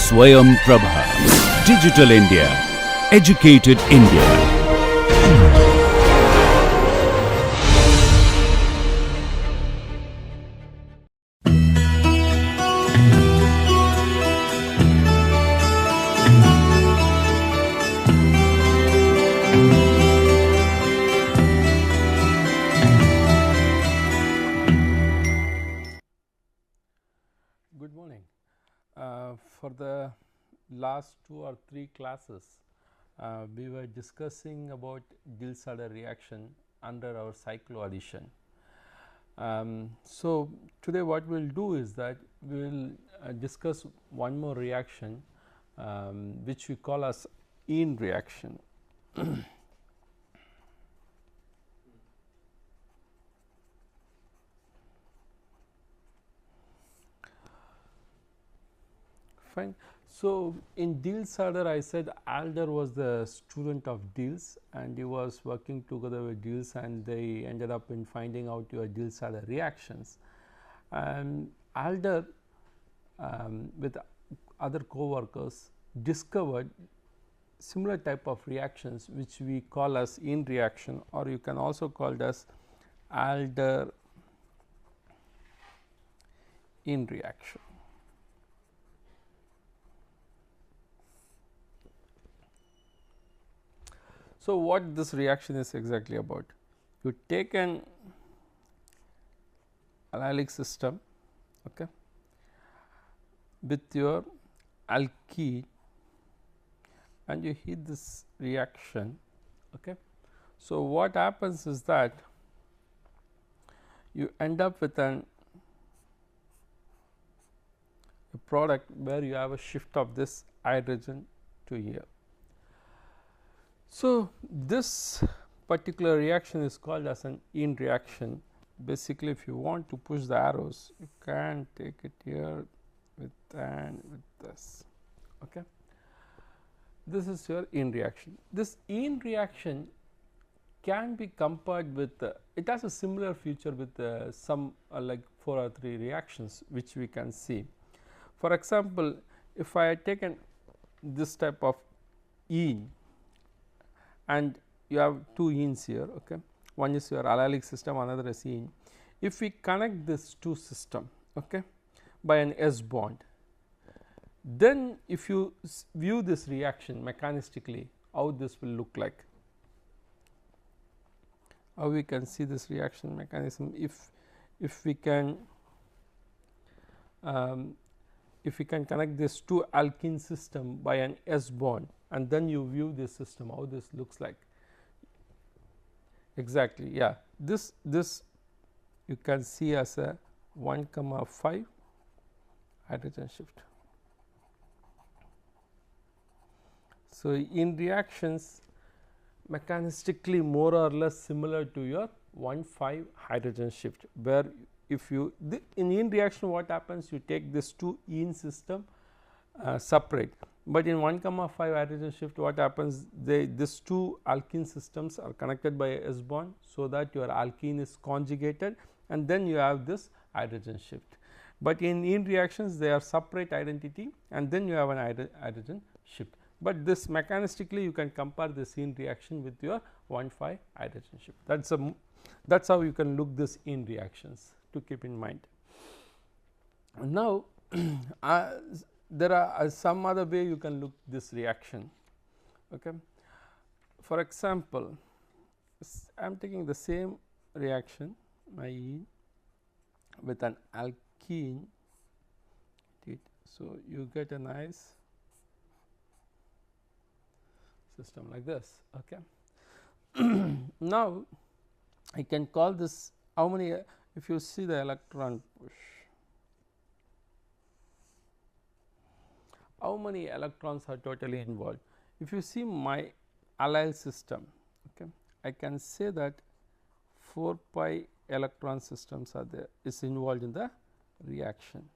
Swayam Prabha. Digital India. Educated India. Good morning. For the last 2 or 3 classes, we were discussing about Diels-Alder reaction under our cycloaddition. So, today what we will do is that we will discuss one more reaction which we call as Ene reaction. Fine. So, in Diels-Alder, I said Alder was the student of Diels and he was working together with Diels and they ended up in finding out your Diels-Alder reactions. And Alder with other co-workers discovered similar type of reactions which we call as Ene reaction, or you can also call it as Alder Ene reaction. So, what this reaction is exactly about? You take an allylic system, okay, with your alkene and you heat this reaction. Okay. So, what happens is that you end up with a product where you have a shift of this hydrogen to here. So, this particular reaction is called as an Ene reaction. Basically, if you want to push the arrows, you can take it here with and with this. Okay. This is your Ene reaction. This Ene reaction can be compared with it has a similar feature with some like 4 or 3 reactions which we can see. For example, if I had taken this type of Ene and you have 2 Enes here, okay. One is your allylic system, another is Ene. If we connect this 2 system, okay, by an S bond, then if you view this reaction mechanistically, how this will look like? How we can see this reaction mechanism if we can connect this 2 alkene system by an S bond and then you view this system, how this looks like. Exactly, yeah, this you can see as a 1,5 hydrogen shift. So, in reactions mechanistically more or less similar to your 1,5 hydrogen shift, where if you in Ene reaction what happens, you take this 2 Ene system separate, but in 1,5 hydrogen shift what happens, these 2 alkene systems are connected by a S bond, so that your alkene is conjugated and then you have this hydrogen shift. But in Ene reactions they are separate identity and then you have an hydrogen shift, but this mechanistically you can compare this Ene reaction with your 1,5 hydrogen shift. That is how you can look this Ene reactions, to keep in mind. Now, there are some other way you can look this reaction. Okay. For example, I am taking the same reaction, my Ene with an alkene, so you get a nice system like this. Okay. Now, I can call this, how many, if you see the electron push, how many electrons are totally involved? If you see my allyl system, okay, I can say that 4 pi electron systems are there, is involved in the reaction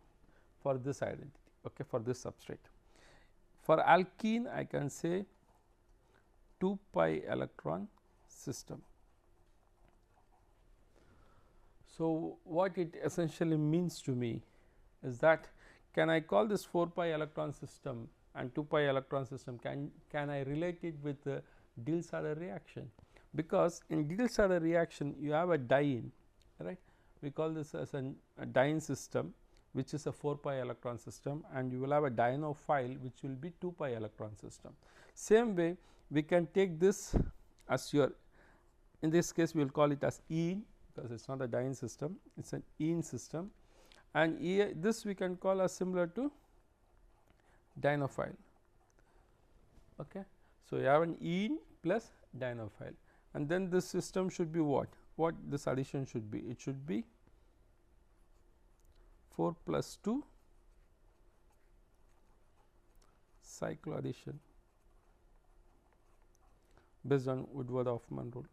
for this identity, okay, for this substrate. For alkene I can say 2 pi electron system. So, what it essentially means to me is that can I call this 4 pi electron system and 2 pi electron system, can I relate it with the Diels-Alder reaction? Because in Diels-Alder reaction you have a diene, right. We call this as a diene system, which is a 4 pi electron system, and you will have a dienophile which will be 2 pi electron system. Same way we can take this as your, in this case we will call it as ene, because it is not a diene system, it is an ene system, and this we can call as similar to dienophile. Okay. So, you have an ene plus dienophile, and then this system should be what this addition should be, it should be 4 plus 2 cycloaddition based on Woodward-Hoffmann rule.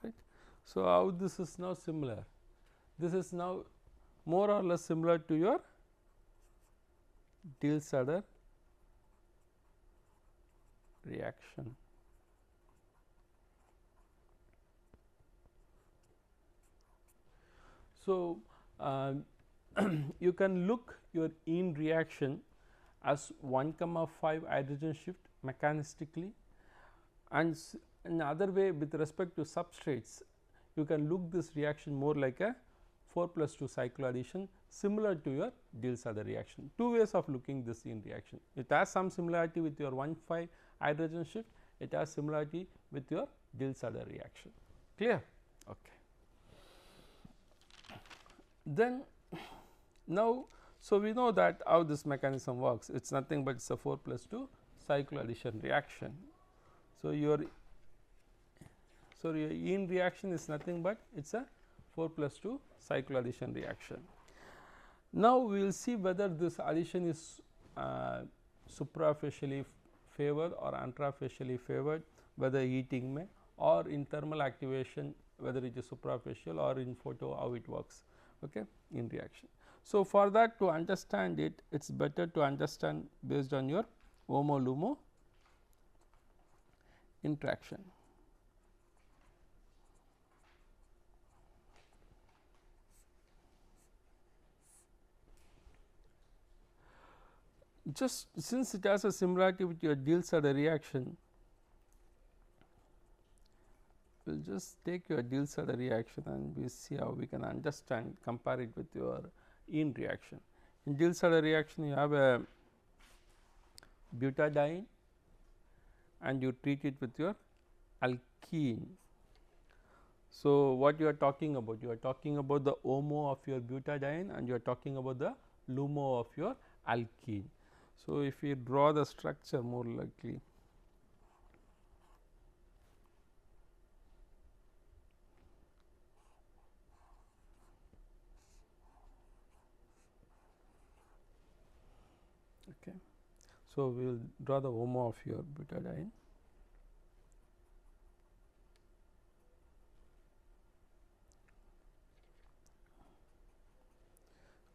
Right. So, how this is now similar? This is now more or less similar to your Diels-Alder reaction. So, you can look your ene reaction as 1,5 hydrogen shift mechanistically, and in other way with respect to substrates you can look this reaction more like a 4 plus 2 cycloaddition, similar to your Diels-Alder reaction. Two ways of looking this ene reaction. It has some similarity with your 1,5 hydrogen shift, it has similarity with your Diels-Alder reaction. Clear? Okay. Then now, so we know that how this mechanism works, it is nothing but it is a 4 plus 2 cycloaddition reaction. So, your ene reaction is nothing but it is a 4 plus 2 cycloaddition reaction. Now, we will see whether this addition is suprafacially favored or intrafacially favored, whether heating may, or in thermal activation whether it is suprafacial or in photo how it works, okay, in reaction. So, for that to understand it, it is better to understand based on your HOMO-LUMO interaction. Just since it has a similarity with your Diels-Alder reaction, we will just take your Diels-Alder reaction and we see how we can understand, compare it with your ene reaction. In Diels-Alder reaction you have a butadiene and you treat it with your alkene. So, what you are talking about? You are talking about the HOMO of your butadiene and you are talking about the LUMO of your alkene. So, if we draw the structure more likely, okay. So, we will draw the HOMO of your butadiene.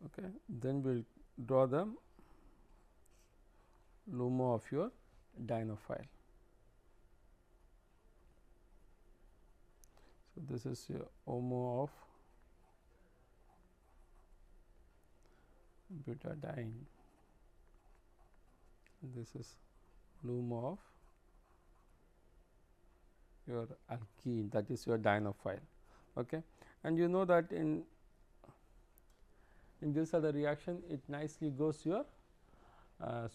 Okay. Then we will draw the LUMO of your dienophile. So, this is your HOMO of butadiene, this is LUMO of your alkene, that is your dienophile. Okay. And you know that in Diels-Alder reaction it nicely goes your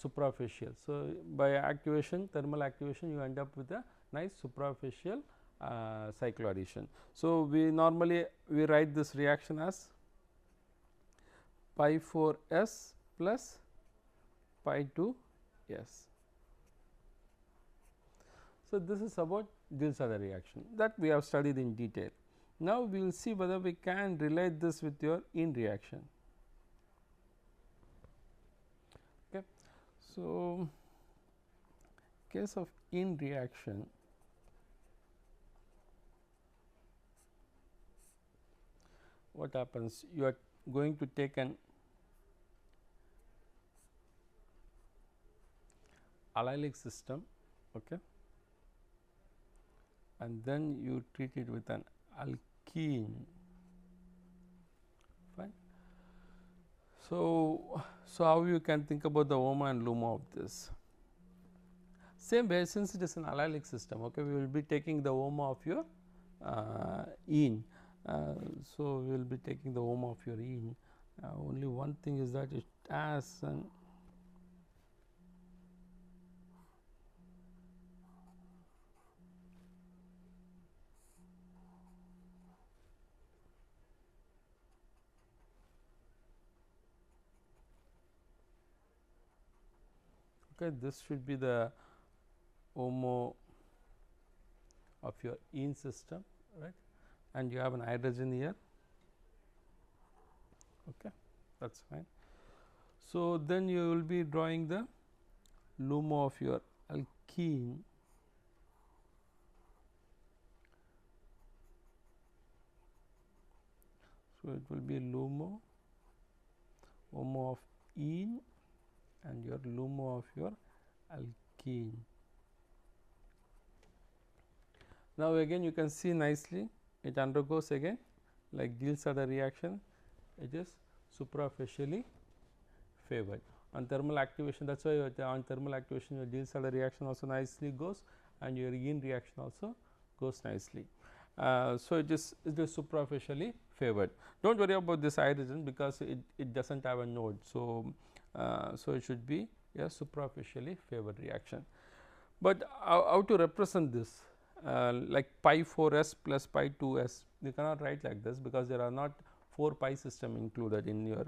suprafacial. So, by activation, thermal activation, you end up with a nice suprafacial cycloaddition. So, we normally we write this reaction as pi 4 s plus pi 2 s. So, this is about Diels-Alder reaction that we have studied in detail. Now, we will see whether we can relate this with your ene reaction. Okay. So, case of ene reaction, what happens? You are going to take an allylic system, okay, and then you treat it with an alkene. Fine. So how you can think about the HOMO and LUMO of this? Same way, since it is an allylic system, okay, we will be taking the HOMO of your ene. So we will be taking the HOMO of your ene. Only one thing is that it has an okay, this should be the HOMO of your ene system, right, and you have an hydrogen here, okay, that is fine. So then you will be drawing the LUMO of your alkene. So it will be LUMO, HOMO of ene and your LUMO of your alkene. Now again you can see nicely it undergoes again like Diels-Alder reaction, it is suprafacially favored. On thermal activation, that is why on thermal activation your Diels-Alder reaction also nicely goes and your ene reaction also goes nicely. So it is suprafacially favored. Do not worry about this hydrogen because it does not have a node. So so it should be a suprafacially favored reaction. But how to represent this? Like pi 4s plus pi 2s, you cannot write like this because there are not 4 pi system included in your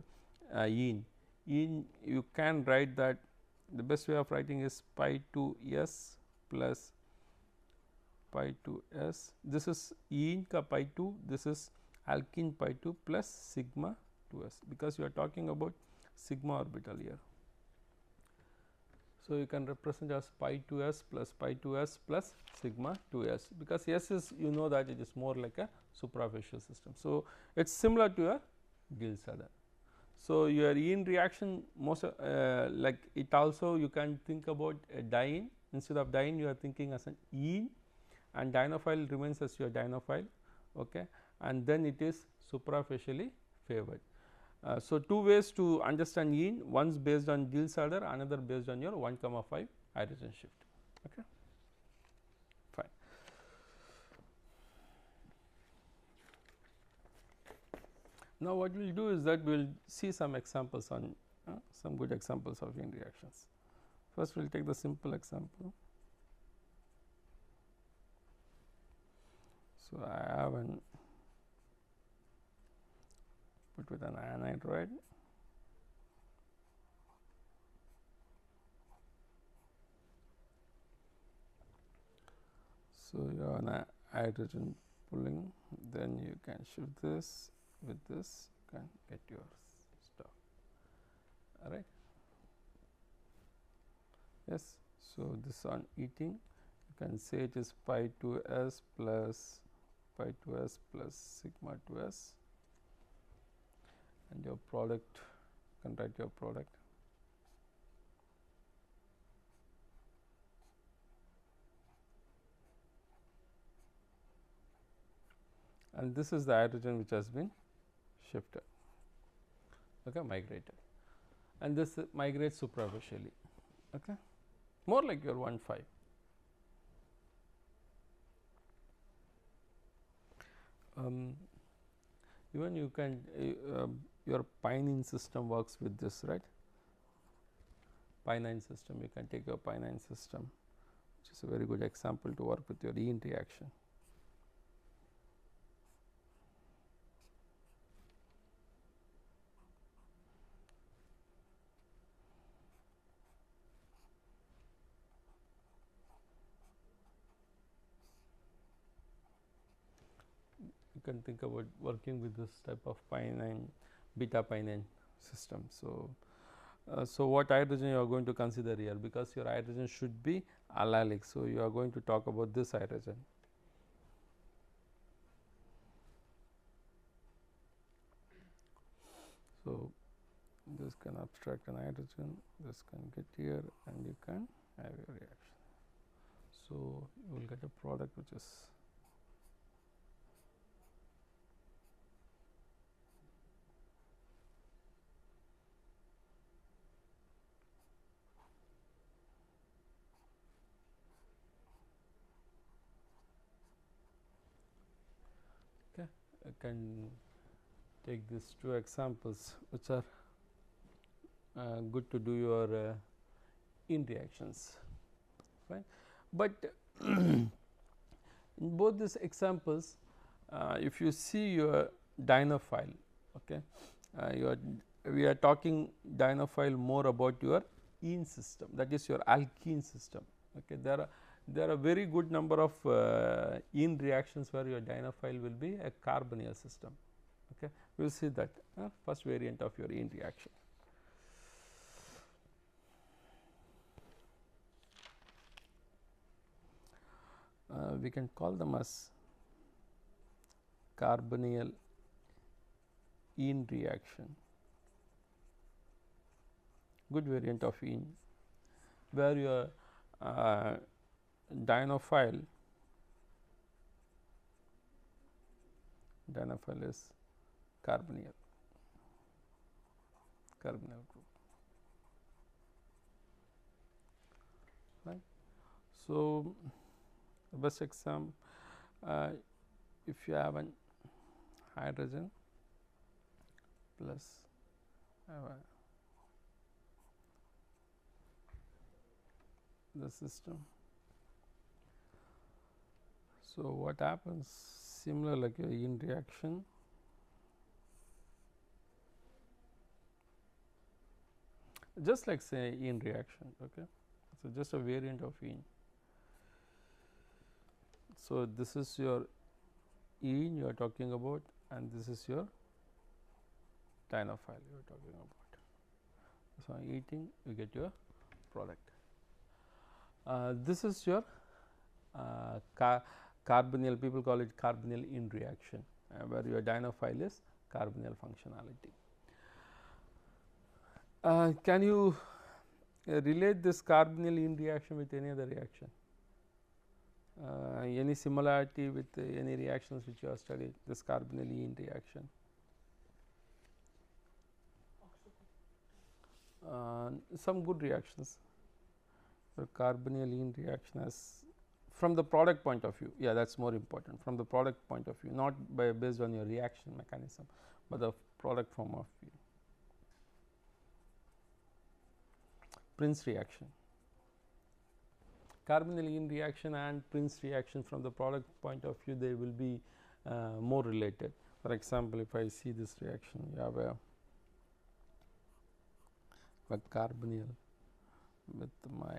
ene. You can write that the best way of writing is pi 2s plus pi 2s. This is ene ka pi 2, this is alkene pi 2 plus sigma 2s, because you are talking about sigma orbital here. So you can represent as pi 2s plus pi 2s plus sigma 2s, because s is, you know that it is more like a suprafacial system. So it is similar to a Diels-Alder. So your ene reaction most like it also you can think about a diene. Instead of diene you are thinking as an ene, and dienophile remains as your dienophile, okay, and then it is suprafacially favored. So two ways to understand ene, one is based on Diels-Alder, another based on your 1,5 hydrogen shift, okay, fine. Now what we will do is that we will see some examples on some good examples of ene reactions. First we will take the simple example. So I have an put with an anhydride, so you have an hydrogen pulling, then you can shift this with this, you can get your stuff, all right. Yes, so this on heating you can say it is pi 2s plus pi 2s plus sigma 2s, and your product, you can write your product. And this is the hydrogen which has been shifted, okay, migrated, and this migrates suprafacially, okay, more like your 1,5. Even you can your pinene system works with this, right? Pinene system, you can take your pinene system, which is a very good example to work with your ene reaction. You can think about working with this type of pinene, beta pinene system. So so what hydrogen you are going to consider here, because your hydrogen should be allylic. So you are going to talk about this hydrogen. So this can abstract an hydrogen, this can get here, and you can have your reaction. So you will get a product which is I can take these two examples which are good to do your in reactions, right. But in both these examples, if you see your dinophile, okay, we are talking dinophile more about your ene system, that is your alkene system. Okay. There are very good number of ene reactions where your dinophile will be a carbonyl system. Okay. We will see that first variant of your ene reaction. We can call them as carbonyl ene reaction, good variant of ene, where your dinophile is carbonyl group, right. So, the best example, if you have an hydrogen plus the system. So, what happens similar like a ene reaction, just like say ene reaction. Okay. So, just a variant of ene. So, this is your ene you are talking about, and this is your dinophile you are talking about. So, eating you get your product. This is your carbonyl, people call it carbonyl ene reaction, where your dinophile is carbonyl functionality. Can you relate this carbonyl ene reaction with any other reaction? Any similarity with any reactions which you have studied, this carbonyl ene reaction? Some good reactions. So, carbonyl ene reaction as from the product point of view, yeah, that is more important, from the product point of view, not based on your reaction mechanism, but the product form of view. Prince reaction, carbonyl ene reaction and Prince reaction, from the product point of view they will be more related. For example, if I see this reaction, you have a carbonyl with my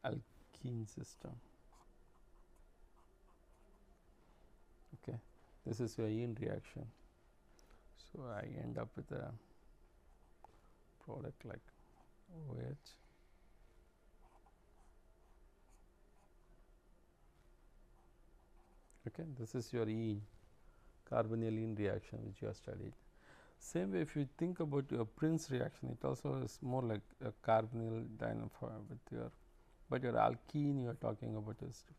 alkene system. Okay. This is your ene reaction. So, I end up with a product like OH. Okay. This is your ene, carbonyl ene reaction which you have studied. Same way, if you think about your Prince reaction, it also is more like a carbonyl dinophile with your, but your alkene you are talking about is different.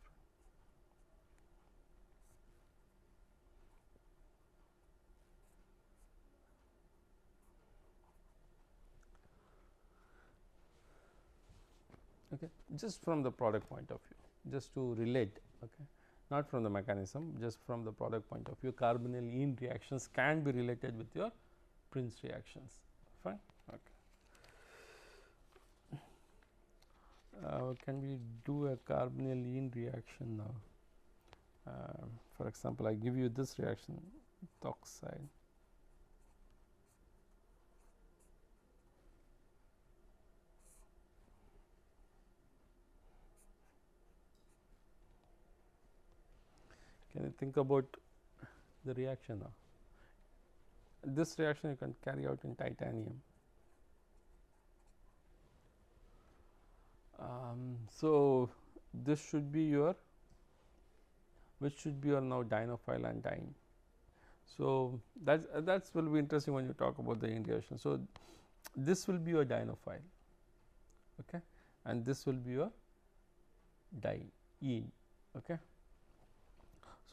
Okay. Just from the product point of view, just to relate, okay, not from the mechanism, just from the product point of view, carbonyl ene reactions can be related with your Prince reactions. Fine. Okay. Can we do a carbonyl ene reaction now? For example, I give you this reaction with oxide. Can you think about the reaction now? This reaction you can carry out in titanium. So, this should be your, which should be your now dinophile and diene. So, that will be interesting when you talk about the ene reaction. So, this will be your dinophile, okay, and this will be your diene. Okay.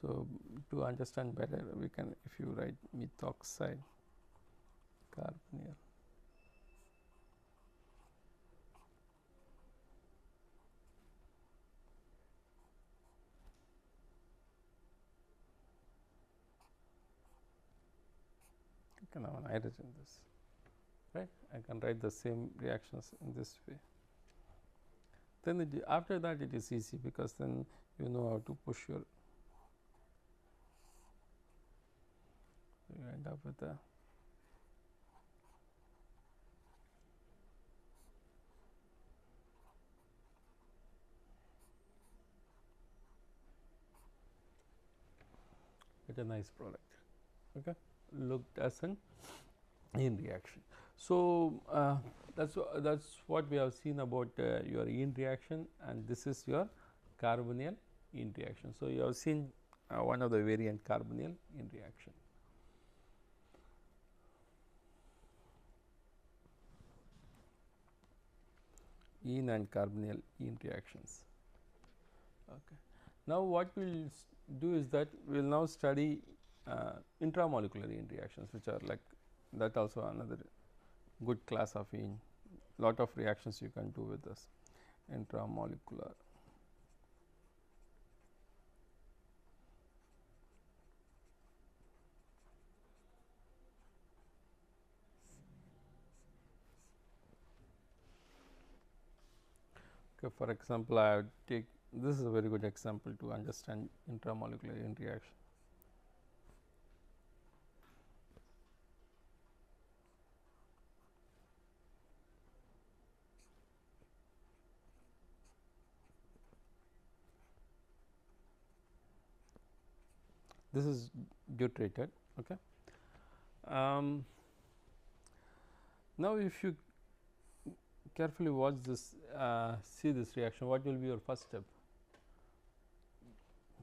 So, to understand better, we can, if you write methoxide carbonyl, can have an hydrogen this, right. I can write the same reactions in this way. Then after that it is easy, because then you know how to push your, you end up with a nice product, okay, looked as an Ene reaction. So, that's what we have seen about your Ene reaction, and this is your carbonyl Ene reaction. So, you have seen one of the variant carbonyl Ene reaction. Ene and carbonyl Ene reactions. Okay. Now, what we will do is that we will now study intramolecular Ene reactions, which are like that also another good class of Ene. Lot of reactions you can do with this intramolecular. Okay, for example, I would take this is a very good example to understand intramolecular Ene reaction. This is deuterated. Okay. Now, if you carefully watch this, see this reaction, what will be your first step?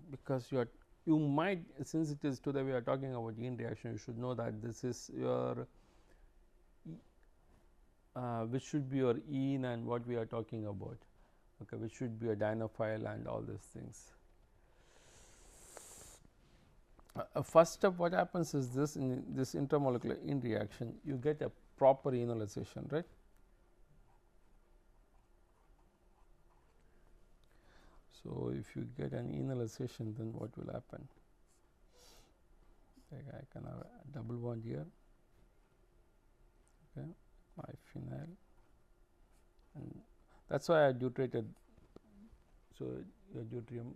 Because you might, since it is today we are talking about Ene reaction, you should know that this is your which should be your Ene and what we are talking about, okay, which should be a dienophile and all these things. First step, what happens is this, in this intermolecular Ene reaction, you get a proper enolization, right. So, if you get an enolization, then what will happen? Like I can have a double bond here, okay, my phenyl, and that is why I deuterated. So, your deuterium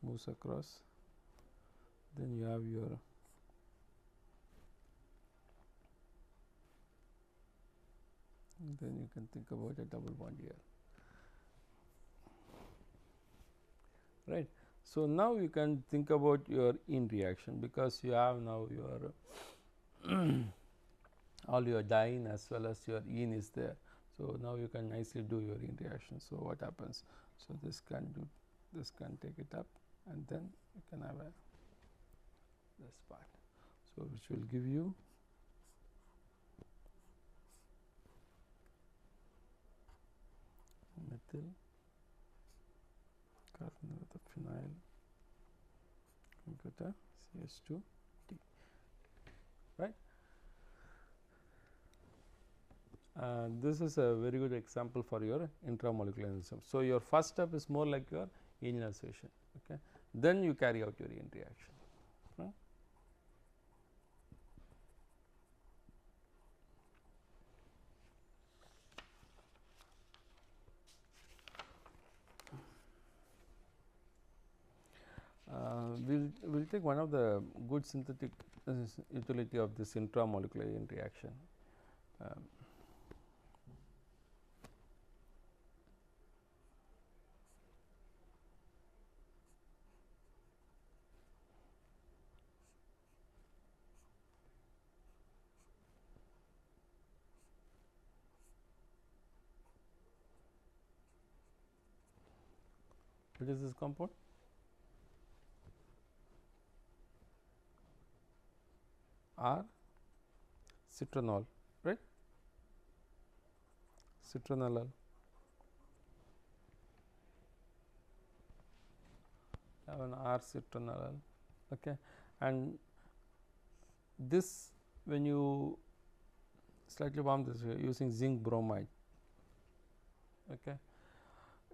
moves across, then you have your then you can think about a double bond here, right. So, now you can think about your Ene reaction, because you have now your all your diene as well as your Ene is there. So, now you can nicely do your Ene reaction. So, what happens? So, this can take it up, and then you can have this part. So, which will give you methyl carbonyl with the phenyl, you get a CH2T, right. This is a very good example for your intramolecular enzyme. So, your first step is more like your enolization, okay. Then you carry out your Ene reaction. Right. We'll take one of the good synthetic utility of this intramolecular Ene reaction. What is this compound? R citronol, right, citronellal. Have an R citronellal, okay, and this, when you slightly warm this using zinc bromide, okay,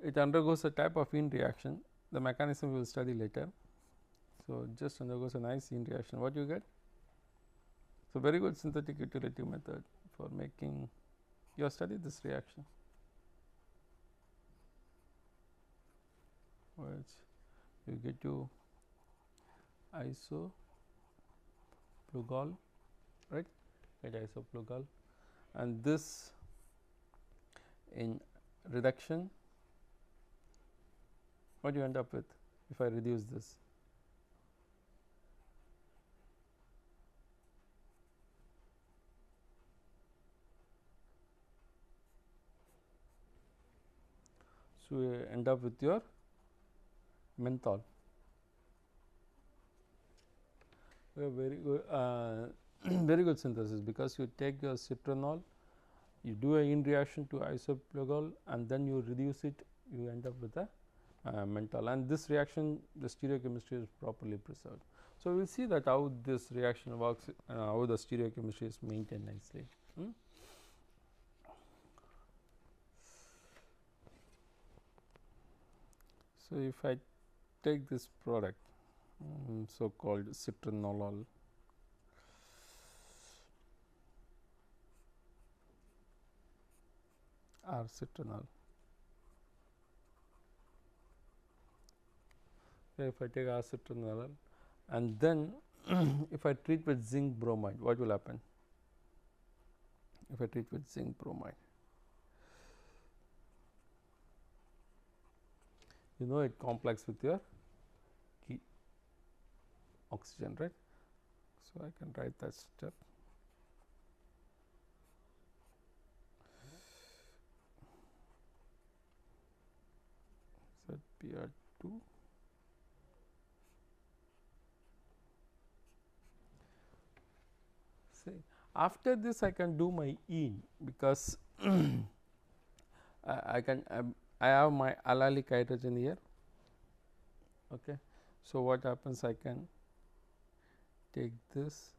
it undergoes a type of Ene reaction. The mechanism we will study later. So, just undergoes a nice Ene reaction. What you get? So, very good synthetic utility method for making. You have studied this reaction, which you get to isoplugal, right, get isoplugal, and this in reduction, what do you end up with if I reduce this? So, you end up with your menthol. Very good, very good synthesis, because you take your citronol, you do a in reaction to isoplugal, and then you reduce it, you end up with a menthol, and this reaction, the stereochemistry is properly preserved. So, we will see that how this reaction works, how the stereochemistry is maintained nicely. So, if I take this product, so called citranolol, or citronal. If I take acetonol and then if I treat with zinc bromide, what will happen? If I treat with zinc bromide, you know it complex with your key oxygen, right? So, I can write that step. ZPR2 see, after this I can do my ene, because I have my allylic hydrogen here. Okay. So, what happens, I can take this,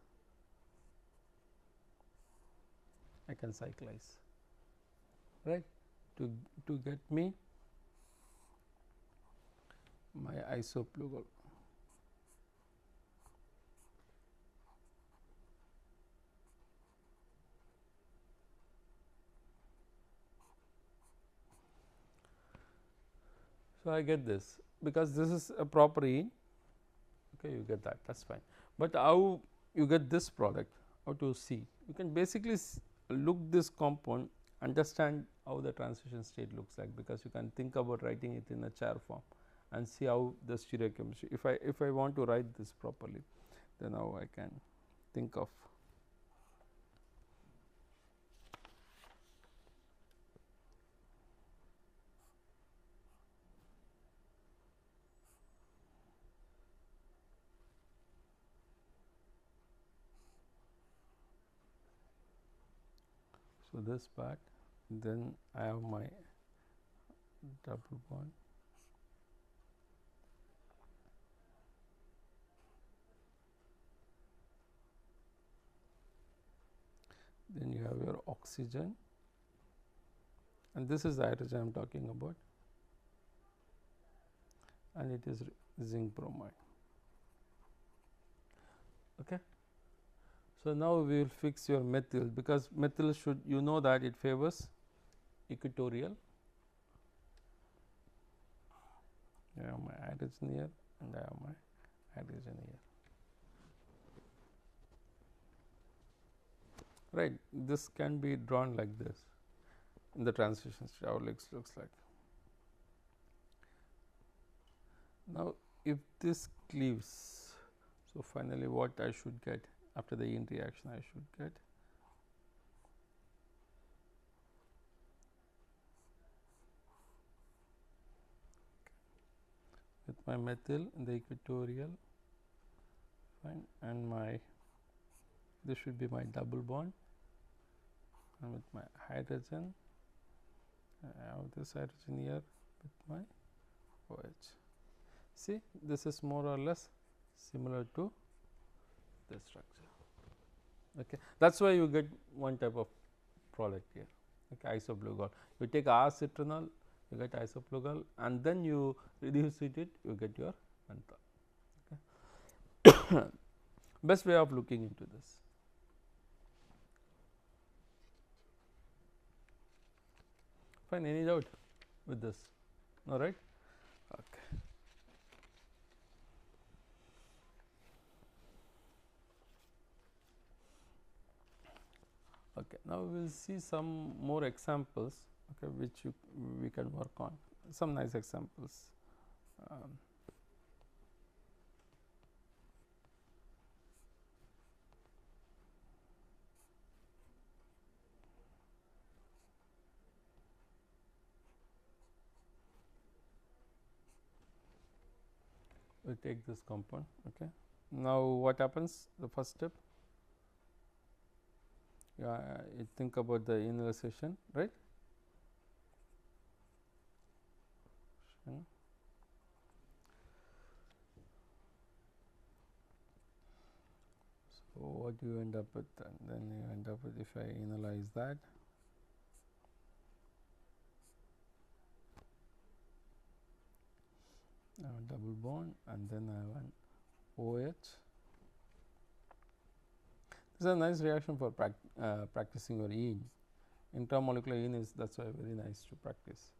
I can cyclize, right, to get me my isoplugal. So, I get this, because this is a proper ene, okay, you get that, that is fine. But how you get this product, how to see? You can basically look this compound, understand how the transition state looks like, because you can think about writing it in a chair form and see how the stereochemistry. If I want to write this properly, then how I can think of. So, this part, then I have my double bond, then you have your oxygen, and this is the hydrogen I am talking about, and it is zinc bromide. Okay. So, now we will fix your methyl, because methyl should, you know that it favors equatorial. I have my hydrogen here and I have my hydrogen here, right. This can be drawn like this in the transition state, how it looks like. Now, if this cleaves, so finally what I should get after the ene reaction, I should get with my methyl in the equatorial, fine, and my, this should be my double bond, and with my hydrogen, I have this hydrogen here with my OH. See, this is more or less similar to this structure. Okay. That is why you get one type of product here, okay, isoplugal. You take R-citronal, you get isoplugal, and then you reduce it, you get your menthol. Okay. Best way of looking into this. Fine, any doubt with this? All right. Okay. Okay. Now we will see some more examples, okay, which we can work on. Some nice examples. We take this compound. Okay. Now what happens? The first step. Yeah, you think about the ionization, right? So what you end up with, and then you end up with, if I analyze that, I have a double bond and then I have an OH. This is a nice reaction for practicing your ene. Intramolecular ene is, that's why very nice to practice.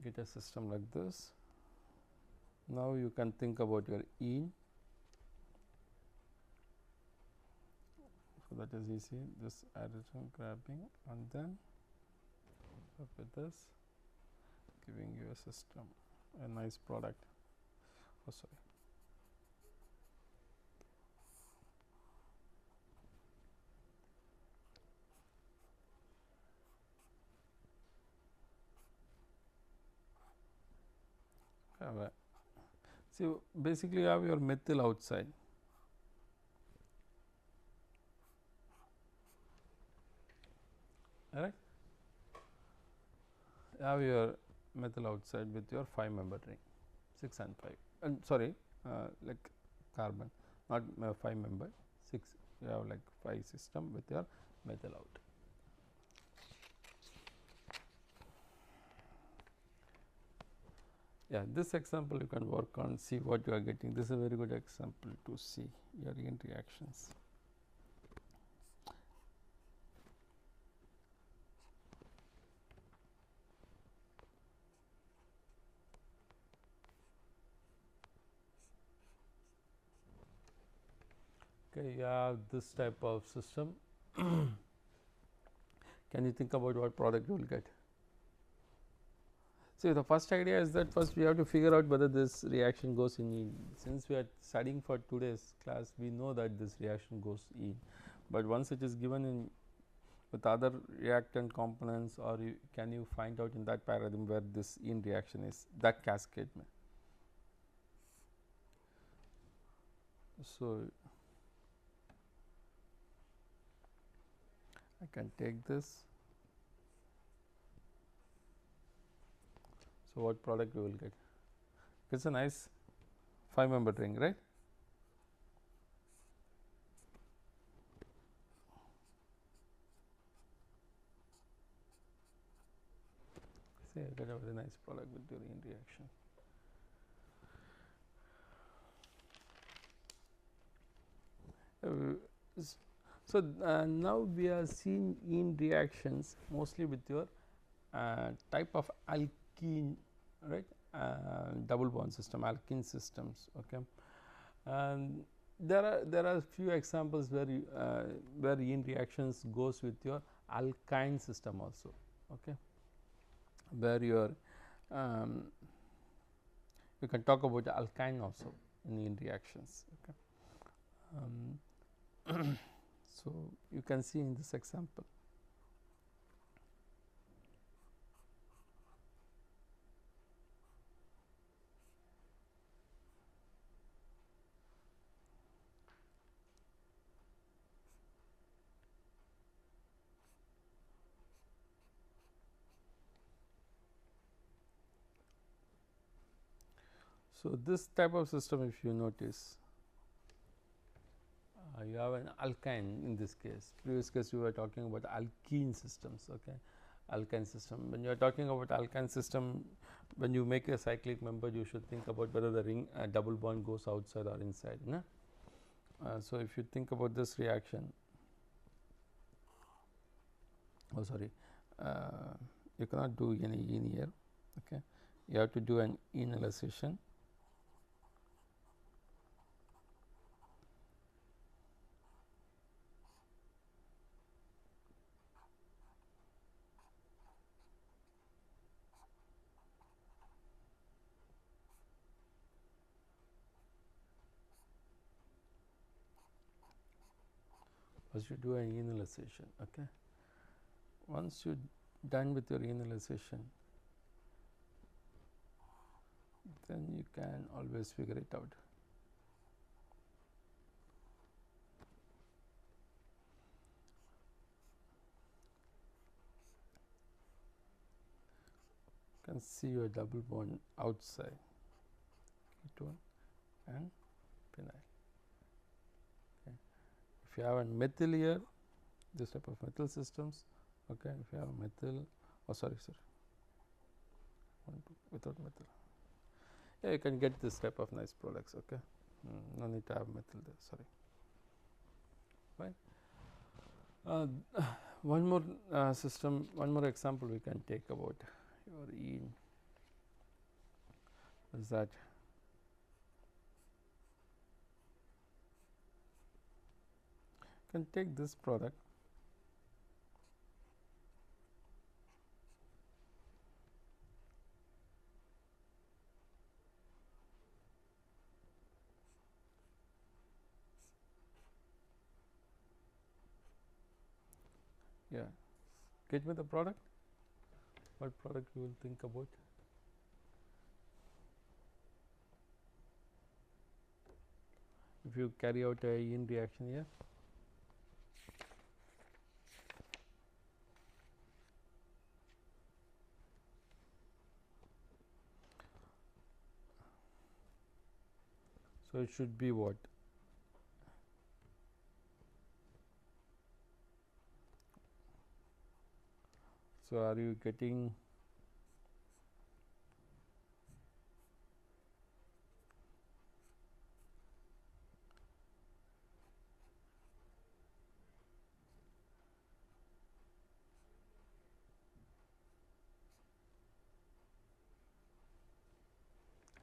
Get a system like this. Now you can think about your ene. So that is easy. This hydrogen grabbing and then up with this, giving you a system, a nice product. Oh, sorry. See, basically you have your methyl outside. Alright, you have your methyl outside with your 5-member ring, 6 and 5, and sorry, like carbon, not 5-member, 6. You have like 5 system with your methyl out. Yeah, this example you can work on, see what you are getting. This is a very good example to see your ene reactions. Okay, you have this type of system. Can you think about what product you will get? See, the first idea is that first we have to figure out whether this reaction goes in ene. Since we are studying for today's class, we know that this reaction goes ene, but once it is given in with other reactant components, or can you find out in that paradigm where this ene reaction is, that cascade mein. So, I can take this. So, what product we will get? It is a nice 5-member ring, right? See, I get a very nice product with your ene reaction. So, now we are seeing ene reactions mostly with your type of alkene, right, double bond system, alkene systems. Okay, and there are few examples where where ene reactions goes with your alkyne system also. Okay, where your you can talk about the alkyne also in ene reactions. Okay. So, you can see in this example. So, this type of system, if you notice, you have an alkyne in this case. Previous case we were talking about alkene systems. Okay, alkyne system. When you are talking about alkyne system, when you make a cyclic member, you should think about whether the ring double bond goes outside or inside. No? So, if you think about this reaction, oh sorry, you cannot do any in here. Okay, you have to do an initialization. First you do an initialization. Okay, once you done with your initialization, then you can always figure it out. You can see your double bond outside ketone and phenyl. Okay. If you have a methyl here, this type of methyl systems, okay, if you have methyl, oh sorry, without methyl, yeah, you can get this type of nice products. Okay, no need to have methyl there. Sorry. Fine. One more system, one more example we can take about your ene is that you can take this product. Yeah, get me the product. What product you will think about? If you carry out a ene reaction here, so it should be what? So are you getting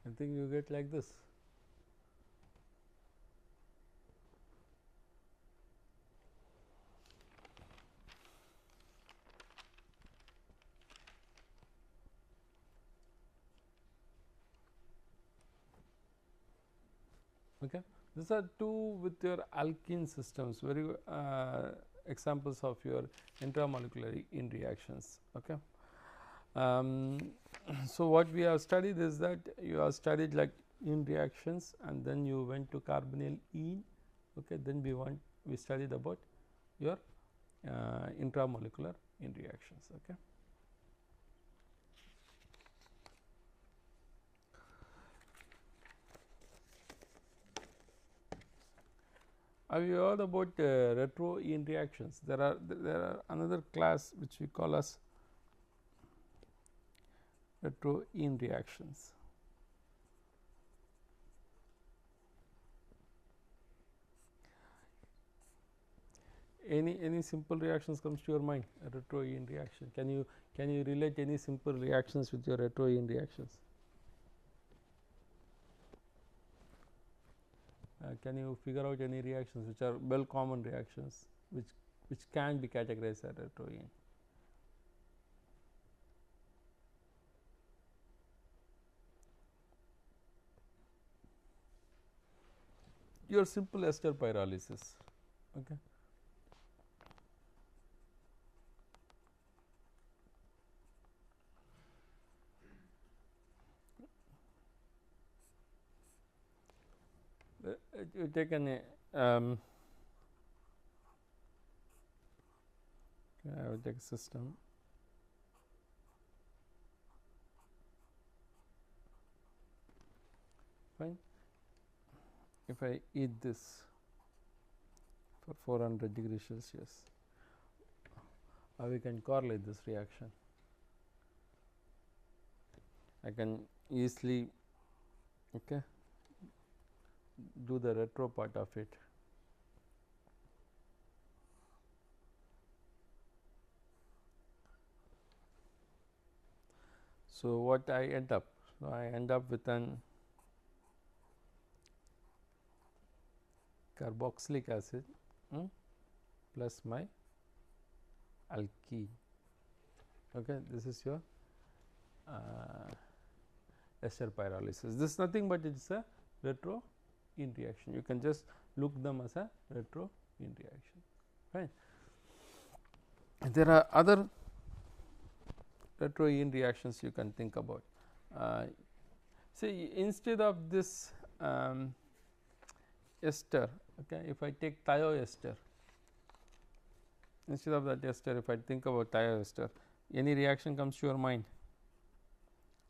I think you get like this. Okay, these are two with your alkene systems, very examples of your intramolecular ene reactions. Okay. So what we have studied is that you have studied like ene reactions, and then you went to carbonyl ene. Okay, then we studied about your intramolecular ene reactions. Okay. Have you heard about retro ene reactions? There are another class which we call as retro ene reactions. Any simple reactions comes to your mind? A retro ene reaction. Can you relate any simple reactions with your retro ene reactions? Can you figure out any reactions which are well common reactions which can be categorized as retro ene? Your simple ester pyrolysis. Okay. You take an I will take a system. Fine. If I eat this for 400 degrees Celsius, we can correlate this reaction. I can easily do the retro part of it. So, what I end up? So, I end up with an carboxylic acid plus my alkene. Okay, this is your ester pyrolysis. This is nothing but it is a retro-ene reaction. You can just look them as a retro-ene reaction. Fine. There are other retro-ene reactions you can think about. See, instead of this ester, okay, if I take thioester, instead of that ester, if I think about thioester, any reaction comes to your mind,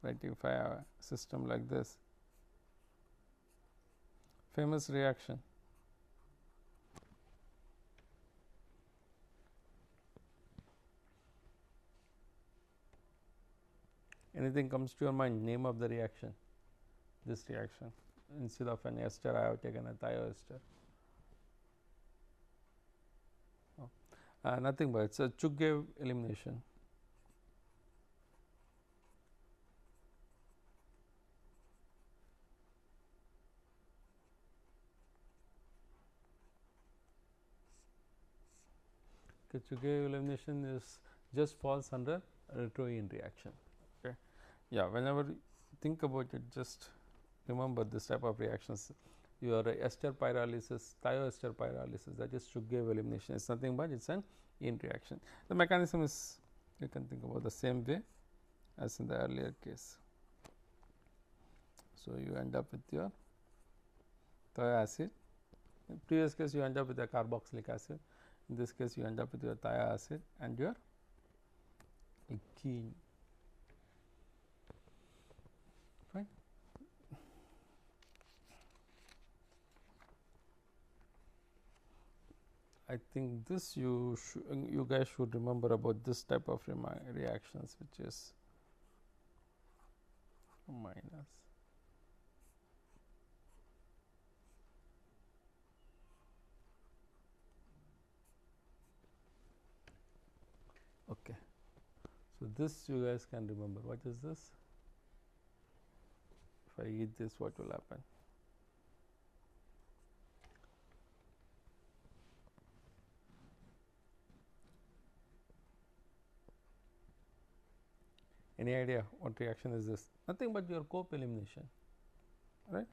right? If I have a system like this, famous reaction, anything comes to your mind, name of the reaction, this reaction, instead of an ester I have taken a thioester. Nothing but it is a Chugge elimination. Chugge elimination is just falls under retro-ene reaction. Okay. Yeah, whenever you think about it, just remember this type of reactions. Your ester pyrolysis, thioester pyrolysis, that is Chugge elimination, is nothing but it is an ene reaction. The mechanism is, you can think about the same way as in the earlier case. So, you end up with your thio acid. In previous case you end up with a carboxylic acid. In this case you end up with your thio acid and your alkene. Fine. I think this you guys should remember about this type of reactions, which is minus. Okay. So, this you guys can remember. What is this? If I eat this, what will happen? Any idea what reaction is this? Nothing but your cope elimination, right?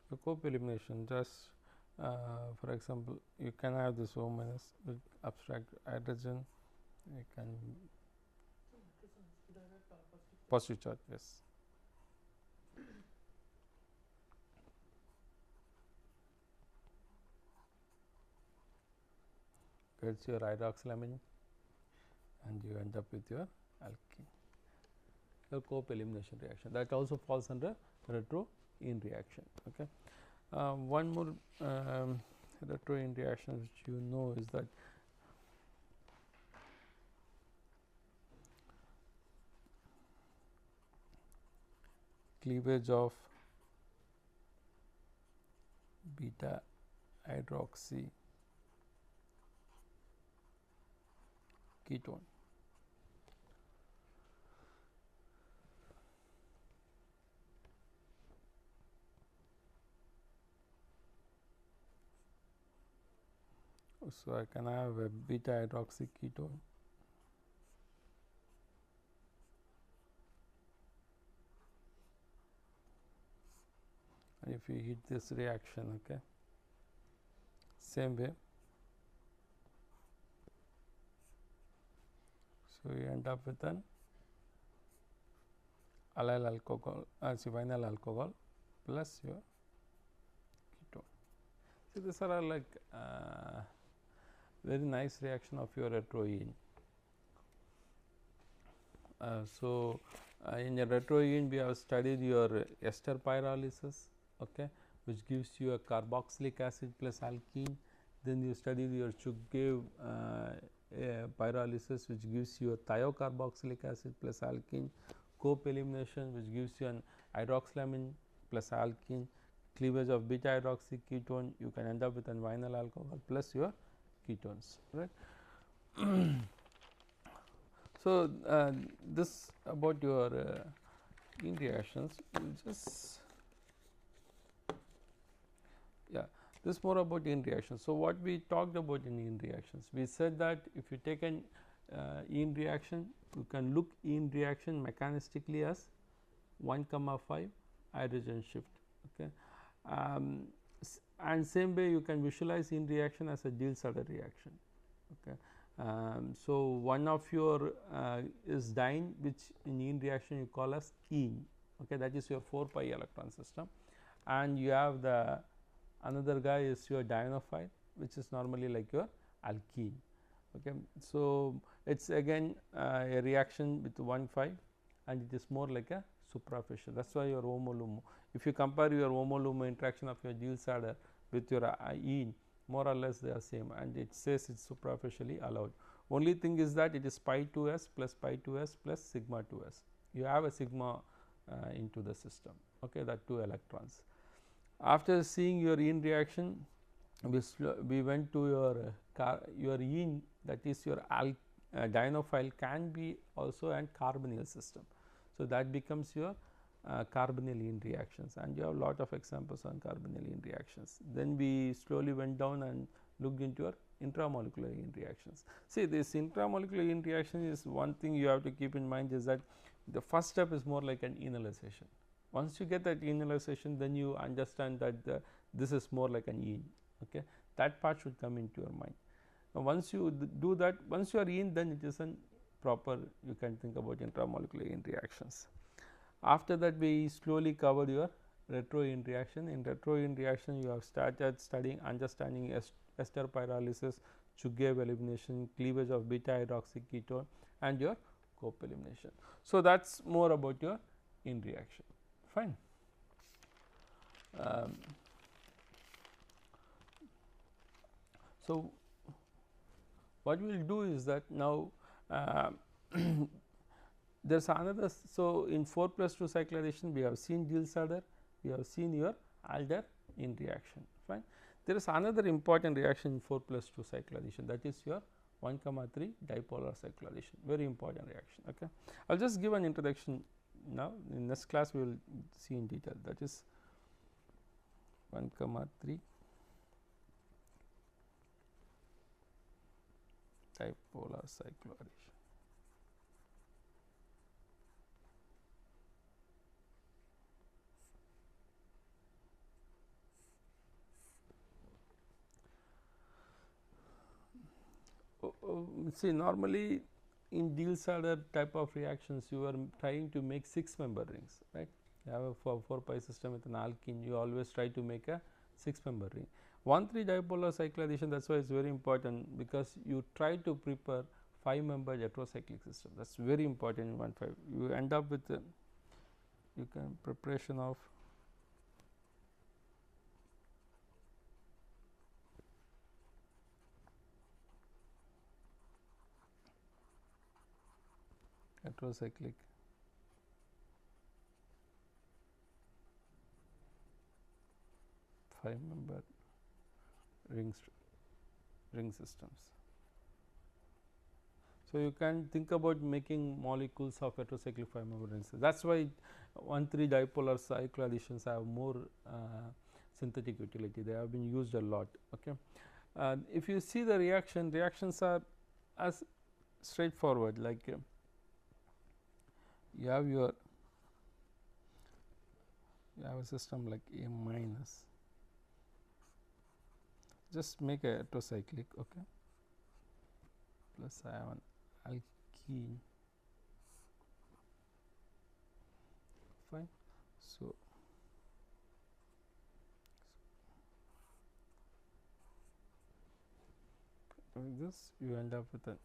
The cope elimination, just for example, you can have this O minus with abstract hydrogen, you can positive charge, yes. Gets your hydroxylamine and you end up with your alkene. Your cope elimination reaction, that also falls under retro-ene reaction. Okay. One more retro-ene reaction which you know is that cleavage of beta hydroxy ketone. So, I can have a beta hydroxy ketone and if you heat this reaction, okay, same way. So, you end up with an allyl alcohol, vinyl alcohol plus your ketone. So, these are like very nice reaction of your retro-ene. So, in a retro-ene we have studied your ester pyrolysis, okay, which gives you a carboxylic acid plus alkene. Then you studied your Chugge pyrolysis, which gives you a thiocarboxylic acid plus alkene. Cope elimination, which gives you an hydroxylamine plus alkene. cleavage of beta hydroxy ketone, you can end up with an vinyl alcohol plus your ketones, right. So, this about your Ene reactions, we will just this more about Ene reactions. So, what we talked about in Ene reactions, we said that if you take an Ene reaction, you can look Ene reaction mechanistically as 1,5 hydrogen shift, okay. And same way you can visualize Ene reaction as a Diels-Alder reaction, okay. So, one of your is diene, which in Ene reaction you call as ene, okay, that is your 4 pi electron system, and you have the another guy is your dienophile, which is normally like your alkene, okay. So, it is again a reaction with 1,5 and it is more like a suprafiscal. That is why your HOMO-LUMO, if you compare your HOMO-LUMO interaction of your Diels-Alder with your ene, more or less they are same, and it says it is suprafiscally allowed. Only thing is that it is pi 2s plus pi 2s plus sigma 2s. You have a sigma into the system, okay, that 2 electrons. After seeing your Ene reaction, we went to your ene, that is your dienophile can be also an carbonyl system. So, that becomes your carbonyl Ene reactions, and you have lot of examples on carbonyl Ene reactions. Then we slowly went down and looked into your intramolecular Ene reactions. See, this intramolecular Ene reaction is one thing you have to keep in mind, is that the first step is more like an enolization. Once you get that enolization, then you understand that this is more like an ene, okay. That part should come into your mind. Now, once you do that, once you are ene, then it is an proper, you can think about intramolecular Ene reactions. After that, we slowly covered your retro Ene reaction. In retro Ene reaction, you have started studying understanding ester pyrolysis, Chugayev elimination, cleavage of beta hydroxy ketone, and your Cope elimination. So, that is more about your Ene reaction, fine. So, what we will do is that now there is another. So, in 4+2 cycloaddition, we have seen Diels-Alder, we have seen your Alder Ene reaction, fine. There is another important reaction in 4+2 cycloaddition, that is your 1,3 dipolar cycloaddition, very important reaction, okay. I will just give an introduction now. In next class we will see in detail, that is 1,3 dipolar cycloaddition. See, normally in Diels-Alder type of reactions, you are trying to make 6-member rings, right. You have a 4 pi system with an alkene, you always try to make a 6-member ring. 1,3 dipolar cycloaddition, that is why it is very important, because you try to prepare 5-member heterocyclic system, that is very important in 1,5. You end up with preparation of heterocyclic five-member ring systems. So, you can think about making molecules of heterocyclic 5-member rings. That is why 1,3 dipolar cycloadditions have more synthetic utility, they have been used a lot, okay. If you see the reactions are as straightforward, like you have a system like A minus, just make a heterocyclic, okay, plus I have an alkene, fine. So, like this you end up with a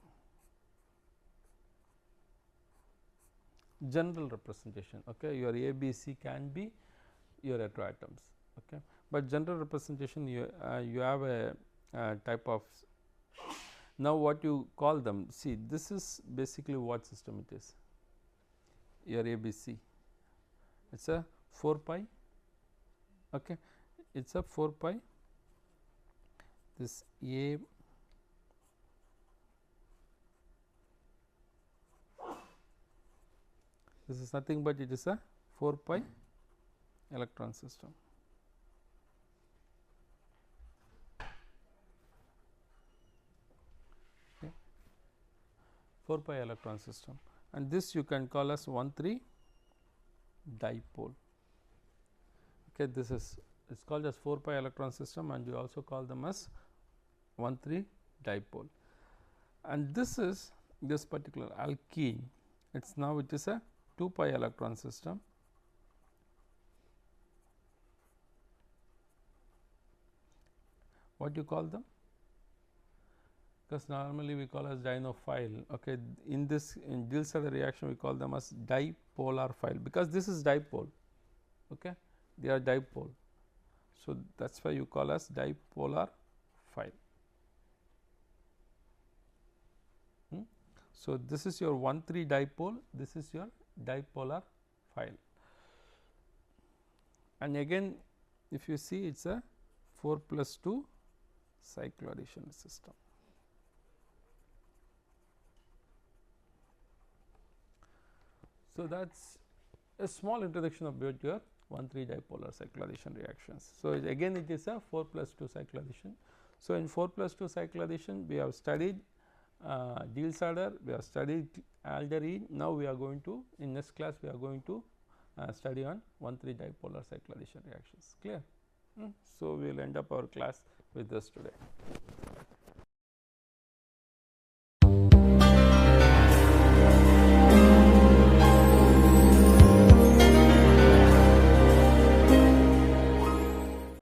general representation, okay. Your A, B, C can be your heteroatoms, okay, but general representation you have a type of. Now, what you call them, see, this is basically what system it is, your ABC, it is a 4 pi, okay. it is a 4 pi, this A this is nothing but it is a 4 pi electron system. 4 pi electron system, and this you can call as 1,3 dipole. Okay, this is it's called as 4 pi electron system, and you also call them as 1,3 dipole. And this is this particular alkene. It's now it is a 2 pi electron system. What do you call them? Because normally we call as dienophile. Okay, in this in Diels-Alder reaction we call them as dipolar phile, because this is dipole. Okay, they are dipole, so that's why you call as dipolar phile. So this is your 1,3 dipole, this is your dipolar phile, and again if you see it's a 4+2 cycloaddition system. So that's a small introduction about your 1,3 dipolar cycloaddition reactions. So again it is a 4+2 cycloaddition. So in 4+2 cycloaddition we have studied Diels-Alder, we have studied alderene. Now we are going to, in next class we are going to study on 1,3 dipolar cycloaddition reactions. Clear? So we will end up our class with this today.